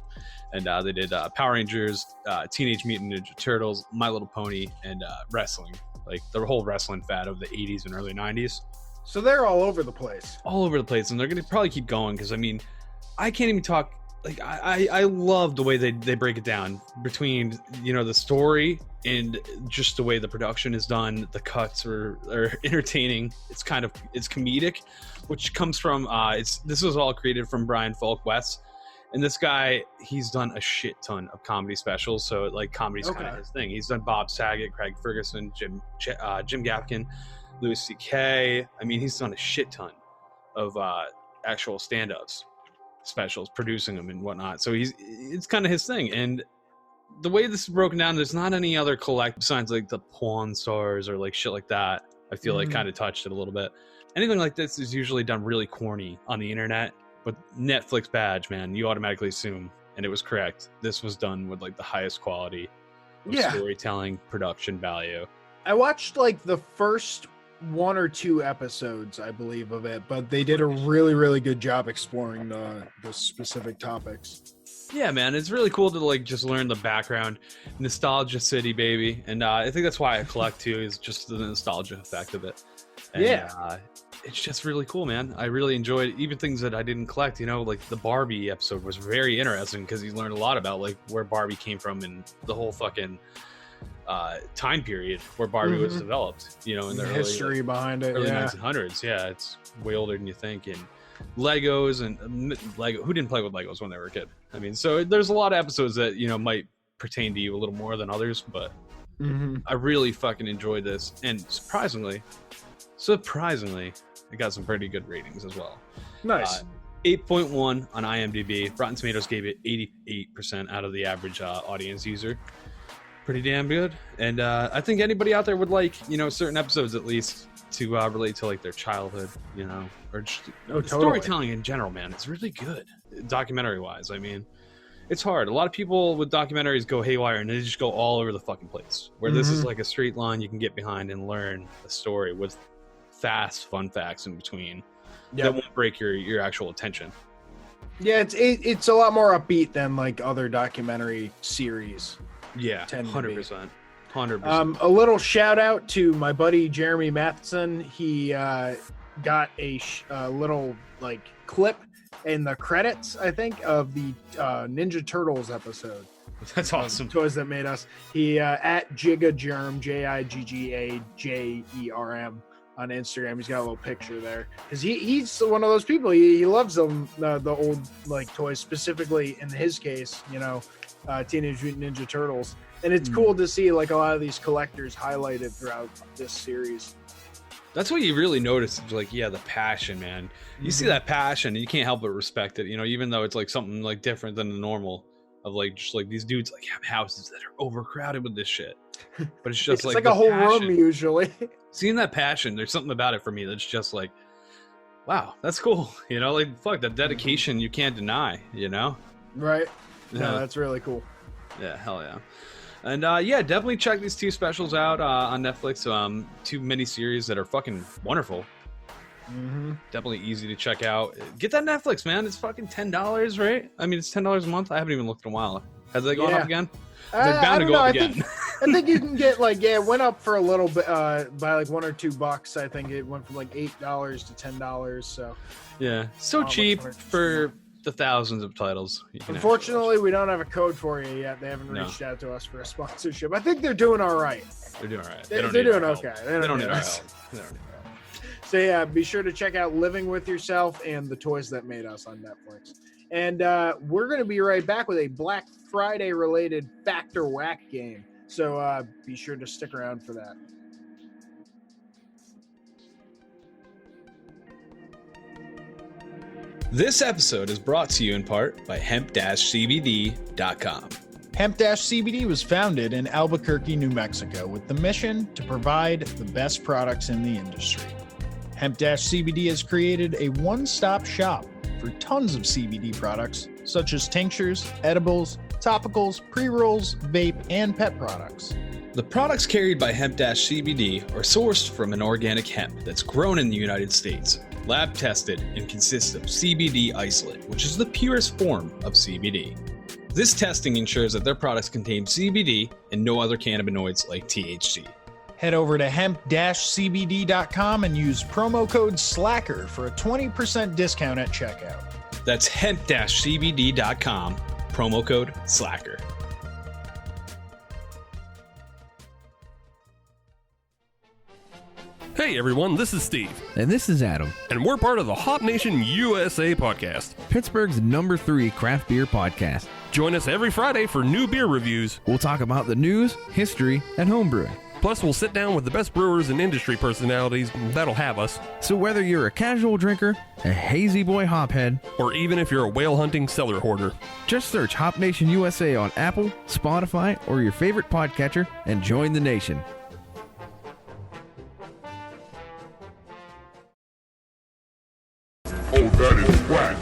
And they did Power Rangers, Teenage Mutant Ninja Turtles, My Little Pony, and wrestling. Like the whole wrestling fad of the 80s and early 90s. So they're all over the place. All over the place. And they're going to probably keep going because, I mean, I can't even talk. Like, I love the way they break it down between, the story and just the way the production is done. The cuts are entertaining. It's comedic, which comes from, this was all created from Brian Falk West. And this guy, he's done a shit ton of comedy specials. So like comedy's kind of his thing. He's done Bob Saget, Craig Ferguson, Jim Gaffigan, Louis C.K. I mean, he's done a shit ton of actual stand-ups specials, producing them and whatnot. So it's kind of his thing. And the way this is broken down, there's not any other collect besides like the Pawn Stars or like shit like that. I feel like kind of touched it a little bit. Anything like this is usually done really corny on the internet, but Netflix badge, man, you automatically assume, and it was correct. This was done with like the highest quality of storytelling, production value. I watched like the first 1 or 2 episodes, I believe, of it, but they did a really, really good job exploring the specific topics. Yeah, man, it's really cool to like just learn the background. Nostalgia City, baby. And I think that's why I collect too, is just the nostalgia effect of it. And, it's just really cool, man. I really enjoyed even things that I didn't collect, like the Barbie episode was very interesting because you learned a lot about like where Barbie came from and the whole fucking time period where Barbie was developed, in the history behind it, early 1900s. Yeah, it's way older than you think. And Legos and Lego. Who didn't play with Legos when they were a kid? I mean, so there's a lot of episodes that might pertain to you a little more than others, but I really fucking enjoyed this, and surprisingly, it got some pretty good ratings as well. Nice. 8.1 on IMDb. Rotten Tomatoes gave it 88% out of the average audience user. Pretty damn good. And I think anybody out there would like, certain episodes at least to relate to like their childhood, or just storytelling in general, man. It's really good. Documentary wise, I mean, it's hard. A lot of people with documentaries go haywire and they just go all over the fucking place. Where this is like a straight line you can get behind and learn a story with fast fun facts in between that won't break your actual attention. Yeah, it's a lot more upbeat than like other documentary series. Yeah, 100%. A little shout out to my buddy Jeremy Matheson. He got a little like clip in the credits, I think, of the Ninja Turtles episode. That's awesome. Toys that made us. He at Gigagerm, JIGGAJERM on Instagram. He's got a little picture there because he's one of those people. He loves them, the old like toys, specifically in his case, Teenage Mutant Ninja Turtles. And it's cool to see like a lot of these collectors highlighted throughout this series. That's what you really notice. Like, the passion, man. You see that passion and you can't help but respect it, even though it's like something like different than the normal of like, just like these dudes like have houses that are overcrowded with this shit. But it's just it's like a whole room usually. Seeing that passion, there's something about it for me that's just like, wow, that's cool. Like fuck, that dedication you can't deny, Right. No, that's really cool. Yeah, hell yeah. And definitely check these 2 specials out on Netflix. 2 miniseries that are fucking wonderful. Definitely easy to check out. Get that Netflix, man. It's fucking $10, right? I mean, it's $10 a month. I haven't even looked in a while. Has it gone up again? They're bound to go up again. I think you can get it went up for a little bit by like $1 or $2. I think it went from like $8 to $10. So yeah, so cheap for the thousands of titles. Unfortunately, we don't have a code for you yet. They haven't reached out to us for a sponsorship. I think they're doing all right. They're doing all right. They're doing okay. They don't need our help. So yeah, be sure to check out Living With Yourself and The Toys That Made Us on Netflix. And we're going to be right back with a Black Friday related Fact or Wack game. So be sure to stick around for that. This episode is brought to you in part by hemp-cbd.com. Hemp-CBD was founded in Albuquerque, New Mexico, with the mission to provide the best products in the industry. Hemp-CBD has created a one-stop shop for tons of CBD products, such as tinctures, edibles, topicals, pre-rolls, vape, and pet products. The products carried by Hemp-CBD are sourced from an organic hemp that's grown in the United States, lab tested, and consists of CBD isolate, which is the purest form of CBD. This testing ensures that their products contain CBD and no other cannabinoids like THC. Head over to hemp-cbd.com and use promo code SLACKER for a 20% discount at checkout. That's hemp-cbd.com, promo code SLACKER. Hey everyone, this is Steve. And this is Adam. And we're part of the Hop Nation USA podcast, Pittsburgh's #3 craft beer podcast. Join us every Friday for new beer reviews. We'll talk about the news, history, and homebrewing. Plus, we'll sit down with the best brewers and industry personalities that'll have us. So whether you're a casual drinker, a hazy boy hophead, or even if you're a whale hunting cellar hoarder, just search Hop Nation USA on Apple, Spotify, or your favorite podcatcher and join the nation. Oh, that is whack.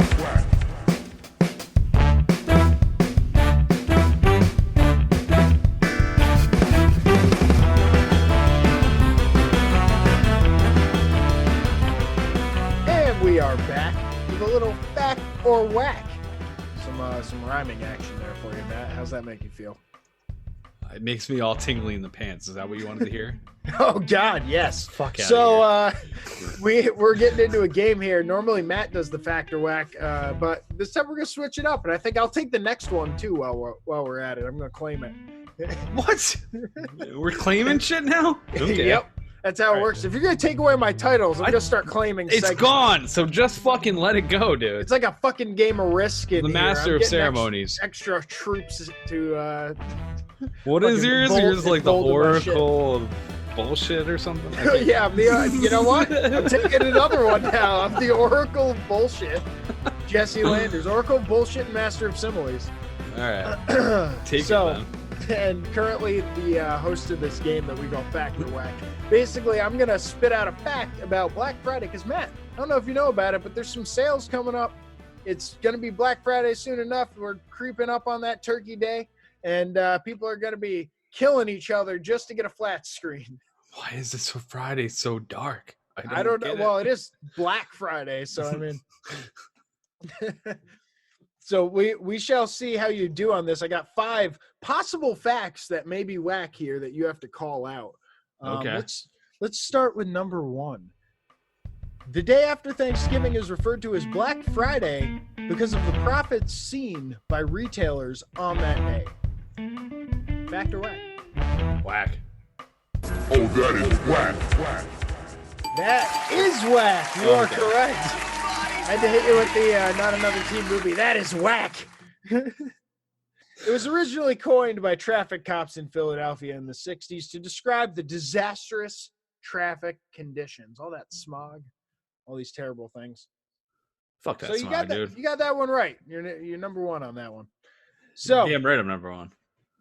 And we are back with a little fact or whack. Some rhyming action there for you, Matt. How's that make you feel? It makes me all tingly in the pants. Is that what you wanted to hear? Oh God, yes. Fuck out so of here. we're getting into a game here. Normally Matt does the fact or whack, but this time we're gonna switch it up, and I think I'll take the next one too while we're at it. I'm gonna claim it. What? We're claiming shit now? Okay. Yep. That's how it works. If you're gonna take away my titles, I'm gonna start claiming. It's segments. gone. So just fucking let it go, dude. It's like a fucking game of Risk. In the here. master of ceremonies. Extra troops to. What is yours? Yours like the Oracle of bullshit or something? Yeah, you know what? I'm taking another one now. I'm the Oracle of Bullshit. Jesse Landers, Oracle of Bullshit and Master of Similes. All right. Take it then. And currently the host of this game that we call Fact or Whack. Basically, I'm going to spit out a fact about Black Friday because, Matt, I don't know if you know about it, but there's some sales coming up. It's going to be Black Friday soon enough. We're creeping up on that Turkey Day, and people are going to be killing each other just to get a flat screen. Why is this Friday so dark? I don't know. Well, it is Black Friday, so I mean... So we shall see how you do on this. I got 5 possible facts that may be whack here that you have to call out. Okay. Let's start with number 1. The day after Thanksgiving is referred to as Black Friday because of the profits seen by retailers on that day. Fact or whack? Whack. Oh, that is whack. That is whack. You are correct. I had to hit you with the Not Another Teen movie. That is whack. It was originally coined by traffic cops in Philadelphia in the 60s to describe the disastrous traffic conditions. All that smog, all these terrible things. Fuck that so smog, dude. You got that one right. You're number 1 on that one. So damn right I'm number 1.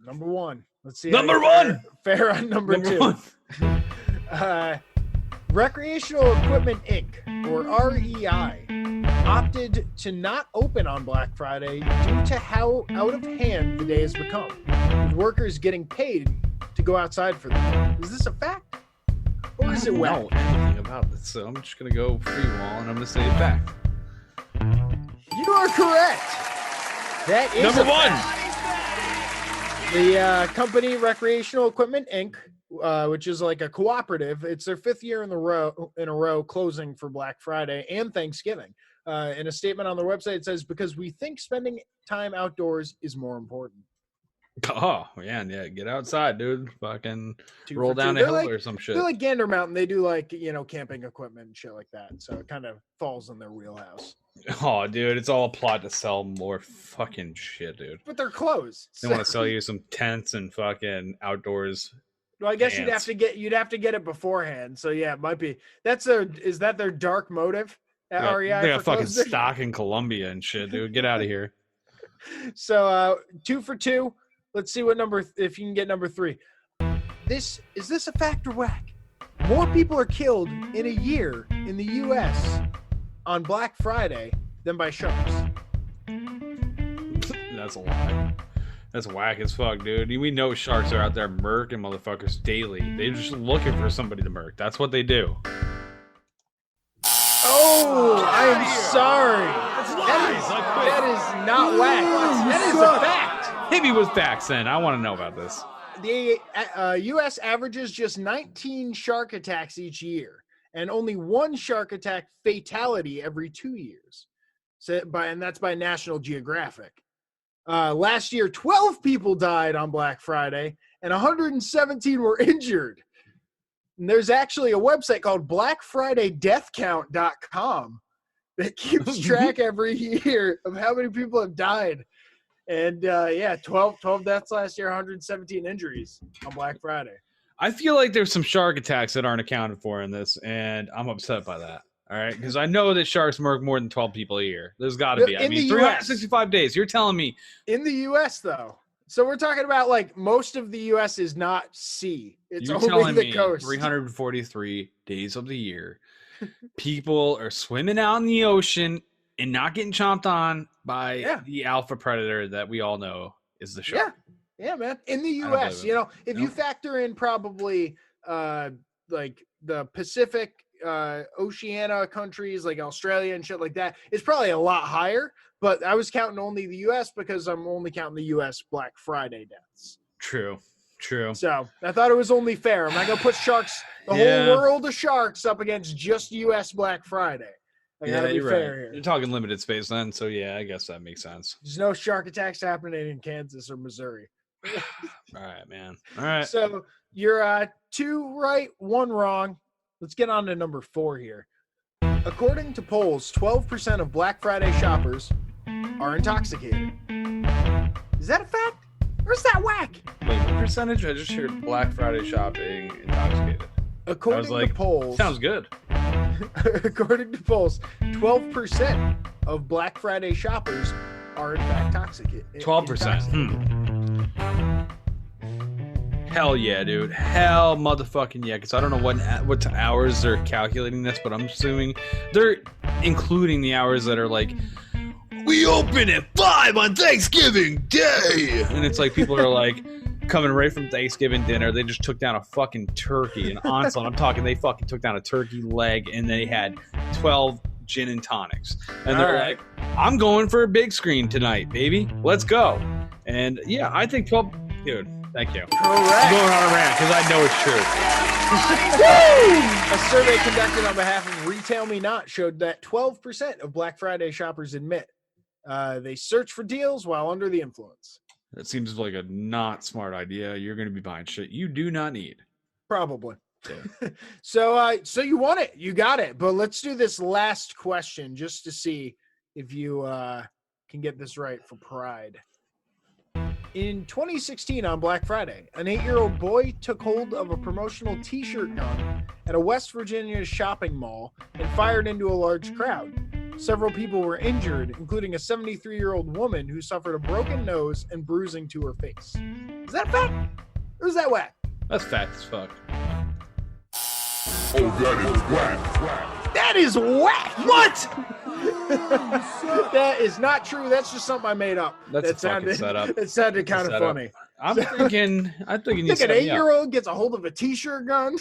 Number 1. Let's see. Number 1! Fair on number 2. 1. Recreational Equipment Inc., or REI, opted to not open on Black Friday due to how out of hand the day has become, with workers getting paid to go outside for them. Is this a fact? Or is it whack? I don't know anything about this, so I'm just gonna go free wall and I'm gonna say fact. You are correct. That is Number one. The company Recreational Equipment Inc., which is like a cooperative. It's their 5th year in a row closing for Black Friday and Thanksgiving. In a statement on their website, it says, because we think spending time outdoors is more important. Oh, yeah, get outside, dude. Fucking Two roll for down two. a hill or some shit. They're like Gander Mountain. They do like, camping equipment and shit like that. So it kind of falls in their wheelhouse. Oh, dude, it's all a plot to sell more fucking shit, dude. But they're closed. They want to sell you some tents and fucking outdoors. Well, I guess pants. you'd have to get it beforehand. So yeah, it might be. Is that their dark motive at REI? They got fucking closing? stock in Colombia and shit, dude. Get out of here. So 2 for 2. Let's see if you can get number 3. Is this a fact or whack? More people are killed in a year in the U.S. on Black Friday than by sharks. That's a lie. That's whack as fuck, dude. We know sharks are out there murking motherfuckers daily. They're just looking for somebody to murk. That's what they do. Oh, I am sorry. That is not whack. That is a fact. Hit me with facts, then. I want to know about this. The U.S. averages just 19 shark attacks each year, and only 1 shark attack fatality every 2 years. And that's by National Geographic. Last year, 12 people died on Black Friday, and 117 were injured. And there's actually a website called BlackFridayDeathCount.com that keeps track every year of how many people have died. And 12 deaths last year, 117 injuries on Black Friday. I feel like there's some shark attacks that aren't accounted for in this, and I'm upset by that. All right, because I know that sharks murk more than 12 people a year. There's got to be. I mean, 365 days. You're telling me. In the U.S., though. So we're talking about, like, most of the U.S. is not sea. It's only the coast. 343 days of the year, people are swimming out in the ocean and not getting chomped on by the alpha predator that we all know is the shark. Yeah, man. In the U.S., if you factor in probably like the Pacific, Oceania countries like Australia and shit like that, it's probably a lot higher. But I was counting only the U.S. because I'm only counting the U.S. Black Friday deaths. True. So I thought it was only fair. I'm not going to put sharks, the whole world of sharks, up against just U.S. Black Friday. I gotta be fair here. You're talking limited space then, so yeah, I guess that makes sense. There's no shark attacks happening in Kansas or Missouri. All right, man. All right. So you're 2 right, 1 wrong. Let's get on to number 4 here. According to polls, 12% of Black Friday shoppers are intoxicated. Is that a fact? Or is that whack? Wait, what percentage? I just heard Black Friday shopping intoxicated. According to polls, sounds good. According to polls, 12% of Black Friday shoppers are in fact intoxicated. 12%. Hell yeah, dude. Hell motherfucking yeah. Because I don't know what hours they're calculating this, but I'm assuming they're including the hours that are like, we open at 5 on Thanksgiving Day. And it's like people are like coming right from Thanksgiving dinner. They just took down a fucking turkey, an onslaught. I'm talking, they fucking took down a turkey leg and they had 12 gin and tonics. And they're like, I'm going for a big screen tonight, baby. Let's go. And yeah, I think 12, dude, thank you. Correct. I'm going on a rant because I know it's true. A survey conducted on behalf of Retail Me Not showed that 12% of Black Friday shoppers admit they search for deals while under the influence. That seems like a not smart idea. You're going to be buying shit you do not need. Probably. Yeah. So you won it. You got it. But let's do this last question just to see if you can get this right for pride. In 2016 on Black Friday, an 8-year-old boy took hold of a promotional t-shirt gun at a West Virginia shopping mall and fired into a large crowd. Several people were injured, including a 73-year-old woman who suffered a broken nose and bruising to her face. Is that a fact? Or is that whack? That's fact as fuck. Oh, that is whack. That is whack! What? That is not true. That's just something I made up. That's a fucking setup. It sounded kind of funny. I'm thinking you think an 8-year-old gets a hold of a t-shirt gun?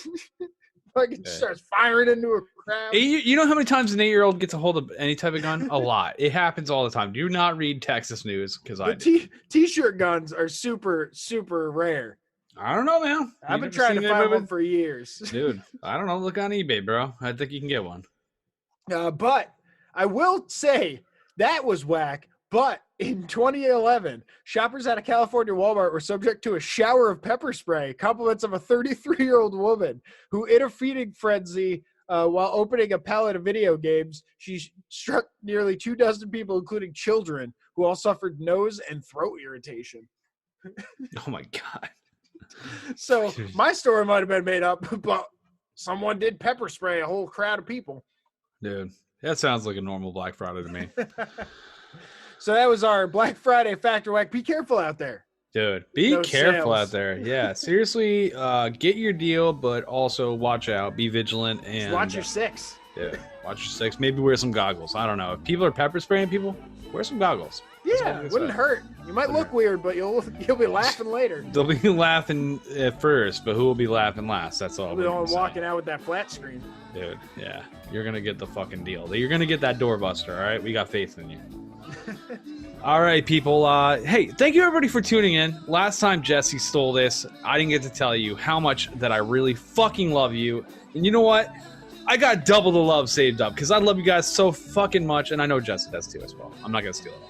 Fucking starts firing into a crowd. You know how many times an 8-year-old gets a hold of any type of gun? A lot. It happens all the time. Do not read Texas news because I do. T-shirt guns are super, super rare. I don't know, man. I've been trying to find one for years. Dude, I don't know. Look on eBay, bro. I think you can get one. But I will say that was whack. But in 2011, shoppers at a California Walmart were subject to a shower of pepper spray, compliments of a 33-year-old woman who, in a feeding frenzy while opening a pallet of video games, she struck nearly 24 people, including children, who all suffered nose and throat irritation. Oh, my God. So my story might have been made up, but someone did pepper spray a whole crowd of people. Dude, that sounds like a normal Black Friday to me. So that was our Black Friday Factor Whack. Be careful out there. Dude, be careful sales. out there. Yeah, seriously, get your deal, but also watch out. Be vigilant. And just watch your six. Dude, watch your six. Maybe wear some goggles. I don't know. If people are pepper spraying people, wear some goggles. Yeah, it wouldn't hurt. You might look weird, but you'll be laughing later. They'll be laughing at first, but who will be laughing last? That's all. We'll be the one walking out with that flat screen. Dude, yeah. You're going to get the fucking deal. You're going to get that doorbuster, all right? We got faith in you. All right, people. Hey, thank you, everybody, for tuning in. Last time Jesse stole this, I didn't get to tell you how much that I really fucking love you. And you know what? I got double the love saved up because I love you guys so fucking much. And I know Jesse does too as well. I'm not going to steal it.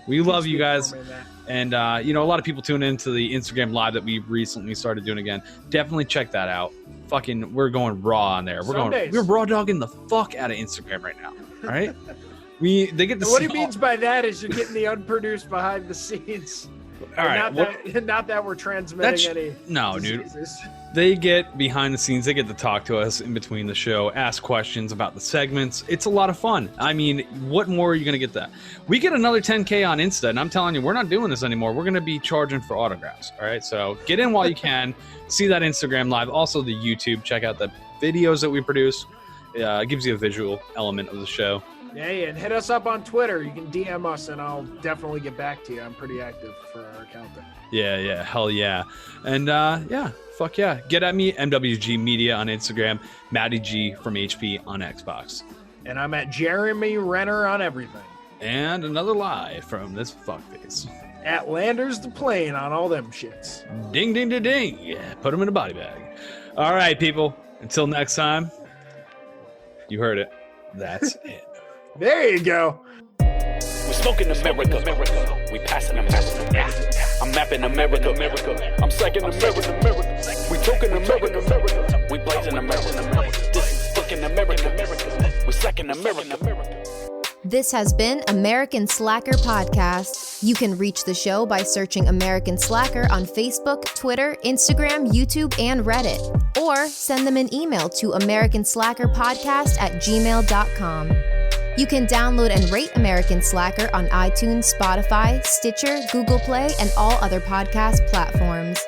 We love you guys. And, a lot of people tune into the Instagram Live that we recently started doing again. Definitely check that out. Fucking, we're going raw on there. We're raw dogging the fuck out of Instagram right now. All right? They get to what he means by that is you're getting the unproduced behind the scenes. All right. Not that we're transmitting any diseases. Dude. They get behind the scenes. They get to talk to us in between the show, ask questions about the segments. It's a lot of fun. I mean, what more are you going to get that? We get another 10K on Insta, and I'm telling you, we're not doing this anymore. We're going to be charging for autographs. All right. So get in while you can. See that Instagram Live. Also the YouTube. Check out the videos that we produce. It gives you a visual element of the show. Yeah, and hit us up on Twitter. You can DM us, and I'll definitely get back to you. I'm pretty active for our account there. Yeah, hell yeah. And, fuck yeah. Get at me, MWG Media on Instagram, Matty G from HP on Xbox. And I'm at Jeremy Renner on everything. And another lie from this fuckface. At Landers the Plane on all them shits. Ding, ding, ding, ding. Yeah, put them in a body bag. All right, people. Until next time, you heard it. That's it. There you go. We're smoking America. We passing America. I'm mapping America. I'm psyching America. We talking America. We blazing America. This is fucking America. We're psyching America. This has been American Slacker Podcast. You can reach the show by searching American Slacker on Facebook, Twitter, Instagram, YouTube, and Reddit. Or send them an email to americanslackerpodcast@gmail.com. You can download and rate American Slacker on iTunes, Spotify, Stitcher, Google Play, and all other podcast platforms.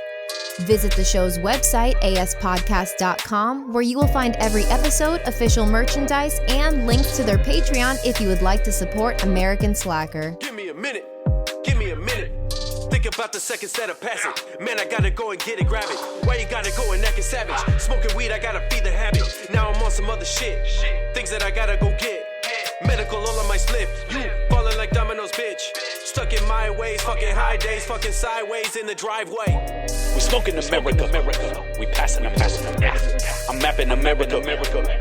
Visit the show's website, aspodcast.com, where you will find every episode, official merchandise, and links to their Patreon if you would like to support American Slacker. Give me a minute. Think about the seconds that are passing. Man, I gotta go and get it, grab it. Why you gotta go and act savage? Smoking weed, I gotta feed the habit. Now I'm on some other shit. Things that I gotta go get. Medical all on my slip. You falling like dominoes, bitch. Stuck in my ways, fucking high days, fucking sideways in the driveway. We smoking America. We passing America. I'm mapping America.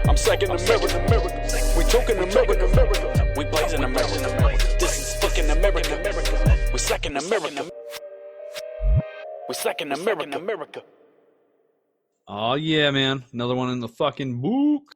I'm psyching America. We talking America. We blazing America. This is fucking America. We're psyching America. We're psyching America. Oh yeah, man. Another one in the fucking book.